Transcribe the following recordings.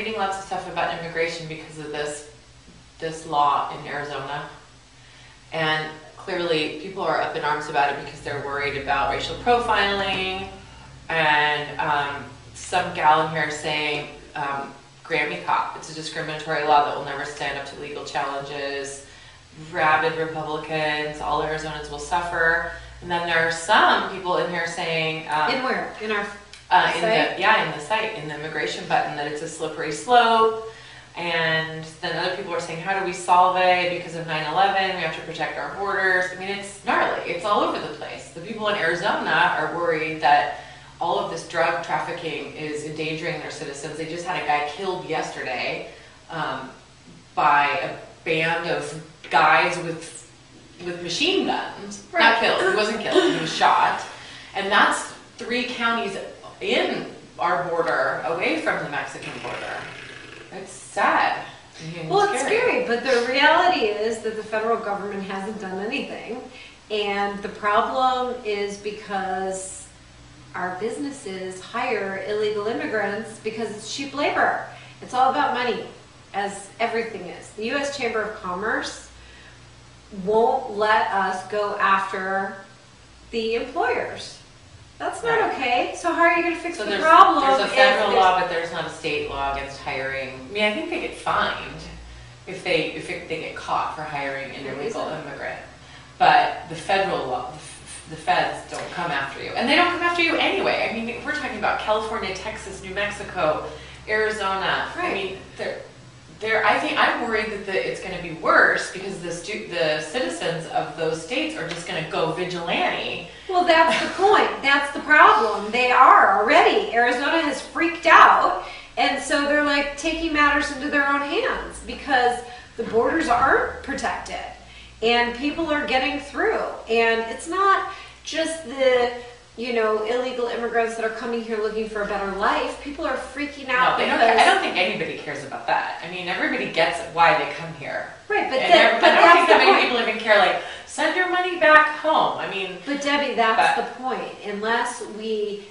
reading lots of stuff about immigration because of this law in Arizona, and clearly people are up in arms about it because they're worried about racial profiling, and some gal in here saying Grammy cop, it's a discriminatory law that will never stand up to legal challenges, rabid Republicans, all Arizonans will suffer. And then there are some people in here saying in where? In our site? In the site, in the immigration button, that it's a slippery slope. And then other people are saying, how do we solve it? Because of 9/11, we have to protect our borders. I mean, it's gnarly. It's all over the place. The people in Arizona are worried that all of this drug trafficking is endangering their citizens. They just had a guy killed yesterday by a band of guys with machine guns. Right. Not killed. He wasn't killed. He was shot. And that's 3 counties in our border, away from the Mexican border. It's sad. Well, it's scary, but the reality is that the federal government hasn't done anything. And the problem is because our businesses hire illegal immigrants because it's cheap labor. It's all about money, as everything is. The U.S. Chamber of Commerce won't let us go after the employers. That's not okay. So how are you going to fix the problem? There's a federal law, but there's not a state law against hiring. I mean, I think they get fined if they get caught for hiring an illegal immigrant. But the federal law, the feds don't come after you, and they don't come after you anyway. I mean, we're talking about California, Texas, New Mexico, Arizona. Right. I mean, I think I'm worried that it's going to be worse because the citizens of those states are just going to go vigilante. Well, that's the point. That's the problem. They are already. Arizona has freaked out, and so they're like taking matters into their own hands because the borders aren't protected, and people are getting through. And it's not just the illegal immigrants that are coming here looking for a better life. People are freaking out. No, I don't think anybody cares about that. I mean, everybody gets why they come here. Right, but I don't think that many people even care, like, send your money back home. I mean... But Debbie, that's the point. Unless we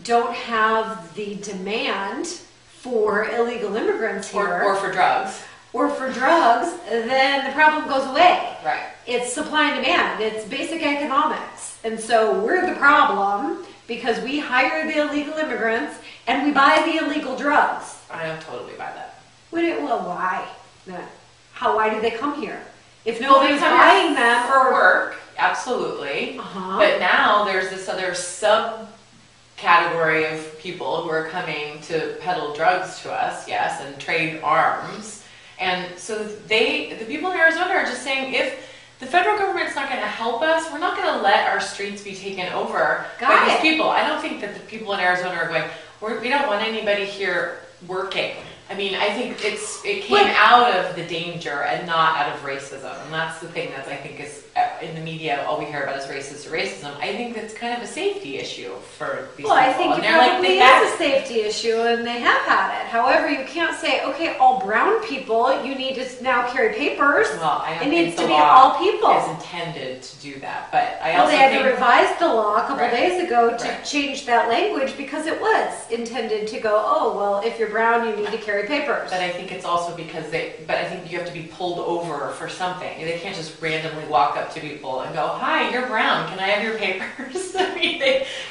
don't have the demand for illegal immigrants here... Or for drugs. Or for drugs, then the problem goes away. Right. It's supply and demand. It's basic economics. And so we're the problem because we hire the illegal immigrants and we buy the illegal drugs. I don't totally buy that. Well, why? Why do they come here? If nobody's buying them for work, absolutely. But now there's this other subcategory of people who are coming to peddle drugs to us, yes, and trade arms. And so the people in Arizona are just saying, if the federal government's not going to help us, we're not going to let our streets be taken over by these people. I don't think that the people in Arizona are going, we don't want anybody here working. I mean, I think it came out of the danger and not out of racism. And that's the thing that I think is, in the media, all we hear about is racism. I think that's kind of a safety issue for these people. Well, I think it probably is a safety issue, and they have had it. However, you can't say, okay, all brown people, you need to now carry papers. Well, I don't it think needs the to be law all people. is intended to do that. But I also they had think to revise the law a couple days ago to change that language because it was intended to go, oh, well, if you're brown, you need to carry papers. But I think it's also because but I think you have to be pulled over for something. They can't just randomly walk up to people and go, hi, you're brown, can I have your papers? I mean,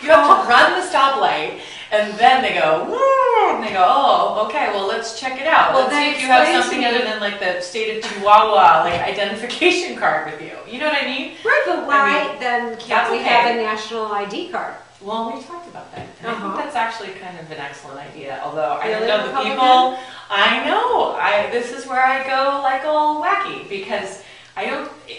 you have to run the stoplight, and then they go, woo, and they go, oh, okay, well, let's check it out. Well, let's see if you have something other than like the state of Chihuahua, like identification card with you. You know what I mean? Right, but why then can't we have a national ID card? Well, we talked about that. And I think that's actually kind of an excellent idea. Although I don't know the people. I know. This is where I go like all wacky because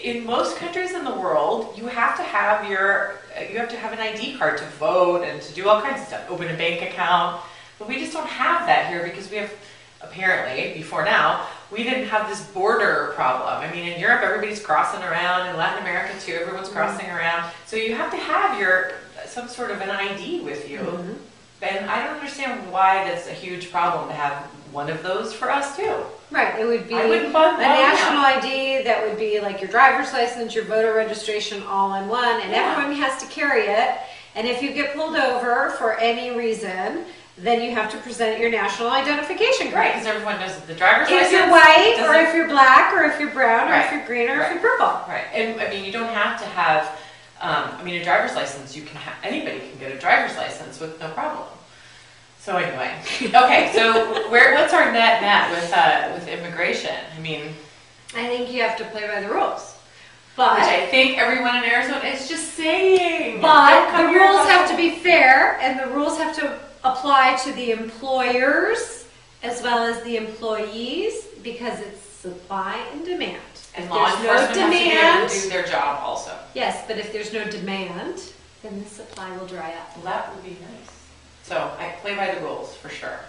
in most countries in the world, you have to have an ID card to vote and to do all kinds of stuff. Open a bank account. But we just don't have that here because we have, apparently, before now, we didn't have this border problem. I mean, in Europe, everybody's crossing around. In Latin America, too, everyone's crossing around. So you have to have some sort of an ID with you. And I don't understand why that's a huge problem to have one of those for us, too. Right, it would be a national ID that would be like your driver's license, your voter registration all in one, and everyone has to carry it. And if you get pulled over for any reason, then you have to present your national identification card. Right, because everyone knows the driver's If license. you're white, or if you're black, or if you're brown, or Right. if you're green, or Right. if you're purple. Right, and I mean, you don't have to have, a driver's license, you can have, anybody can get a driver's license with no problem. So anyway, okay, so what's our net with immigration? I mean, I think you have to play by the rules. But which I think everyone in Arizona is just saying. But the rules have to be fair, and the rules have to apply to the employers as well as the employees, because it's supply and demand. And If law there's enforcement no has to be able demand, to do their job also. yes, but if there's no demand, then the supply will dry up. Well, that would be nice. So I play by the rules for sure.